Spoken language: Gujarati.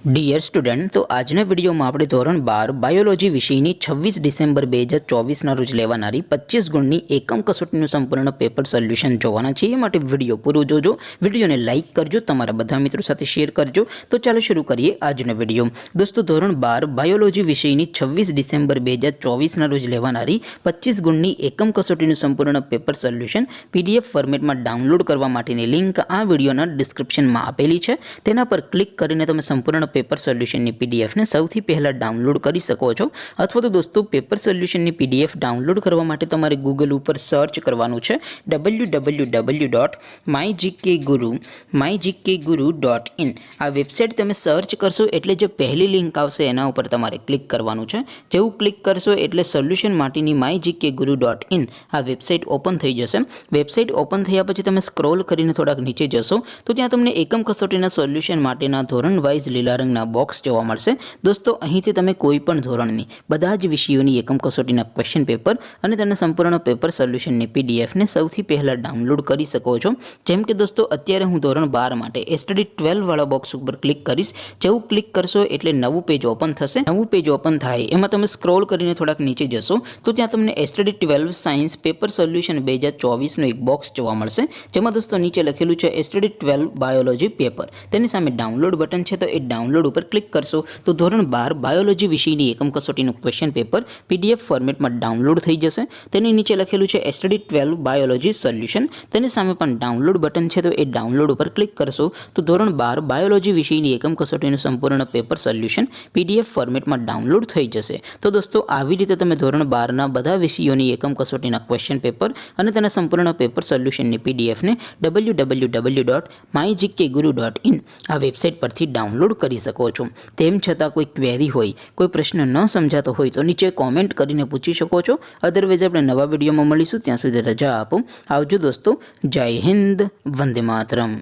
डियर स्टूडेंट, तो आजना विडियो में આપણે ધોરણ 12 બાયોલોજી વિષયની 26 ડિસેમ્બર 2024 ના રોજ લેવાનારી 25 ગુણની એકમ કસોટીનું સંપૂર્ણ પેપર સોલ્યુશન જોવાના છે। એ માટે વિડિયો પૂરો જોજો, વિડિયોને લાઈક કરજો, તમારા બધા મિત્રો સાથે શેર કરજો। તો ચાલો શરૂ કરીએ આજનો વિડિયો। દોસ્તો, ધોરણ 12 બાયોલોજી વિષયની 26 ડિસેમ્બર 2024 ના રોજ લેવાનારી 25 ગુણની એકમ કસોટીનું સંપૂર્ણ પેપર સોલ્યુશન પીડીએફ ફોર્મેટમાં ડાઉનલોડ કરવા માટેની લિંક આ વિડિયોના ડિસ્ક્રિપ્શનમાં આપેલી છે। તેના પર ક્લિક કરીને તમે સંપૂર્ણ पेपर सोल्यूशन पीडीएफ ने સૌથી પહેલા ડાઉનલોડ કરી શકો છો। અથવા તો દોસ્તો, પેપર સોલ્યુશનની પીડીએફ ડાઉનલોડ કરવા માટે તમારે ગૂગલ ઉપર સર્ચ કરવાનું છે www.mygkguru.in। આ વેબસાઇટ તમે સર્ચ કરશો એટલે જે પહેલી લિંક આવશે એના ઉપર તમારે ક્લિક કરવાનું છે। જેવું ક્લિક કરશો એટલે સોલ્યુશન માટેની mygkguru.in આ વેબસાઇટ ઓપન થઈ જશે। વેબસાઇટ ઓપન થયા પછી તમે સ્ક્રોલ કરીને થોડાક નીચે જશો તો ત્યાં તમને એકમ કસોટીના સોલ્યુશન માટેના ધોરણ વાઇઝ લીલા રંગના બોક્સ જોવા મળશે। દોસ્તો, અહીંથી તમે કોઈ પણ ધોરણની બધા જ વિષયોની એકમ કસોટીના ક્વેશ્ચન પેપર અને તેના સંપૂર્ણ પેપર સોલ્યુશનની પીડીએફને સૌથી પહેલાં ડાઉનલોડ કરી શકો છો। જેમ કે દોસ્તો, અત્યારે હું ધોરણ 12 માટે સ્ટડી 12 વાળા બોક્સ ઉપર ક્લિક કરીશ। જેવું ક્લિક કરશો એટલે નવું પેજ ઓપન થશે। નવું પેજ ઓપન થાય એમાં તમે સ્ક્રોલ કરીને થોડાક નીચે જશો તો ત્યાં તમને સ્ટડી 12 સાયન્સ પેપર સોલ્યુશન 2024નું એક બોક્સ જોવા મળશે। જેમાં દોસ્તો નીચે લખેલું છે સ્ટડી 12 બાયોલોજી પેપર। તેની સામે ડાઉનલોડ બટન છે, તો એ ડાઉનલોડ ઉપર ક્લિક કરશો તો ધોરણ 12 બાયોલોજી વિષયની એકમ કસોટીનું ક્વેશ્ચન પેપર પીડીએફ ફોર્મેટમાં ડાઉનલોડ થઈ જશે। તેની નીચે લખેલું છે સ્ટડી 12 બાયોલોજી સોલ્યુશન। તેની સામે પણ ડાઉનલોડ બટન છે, તો એ ડાઉનલોડ ઉપર ક્લિક કરશો તો ધોરણ 12 બાયોલોજી વિષયની એકમ કસોટીનું સંપૂર્ણ પેપર સોલ્યુશન પીડીએફ ફોર્મેટમાં ડાઉનલોડ થઈ જશે। તો દોસ્તો, આવી રીતે તમે ધોરણ 12ના બધા વિષયોની એકમ કસોટીના ક્વેશ્ચન પેપર અને તેના સંપૂર્ણ પેપર સોલ્યુશનની પીડીએફને www.mygkguru.in આ વેબસાઇટ પરથી ડાઉનલોડ કરી શકો છો। તેમ છતાં કોઈ ક્વેરી હોય, કોઈ પ્રશ્ન ન સમજાતો હોય તો નીચે કોમેન્ટ કરીને પૂછી શકો છો। અધરવાઇઝ આપણે નવા વિડીયોમાં મળીશું। ત્યાં સુધી રજા આપો। આવજો દોસ્તો। જય હિન્દ, વંદે માતરમ।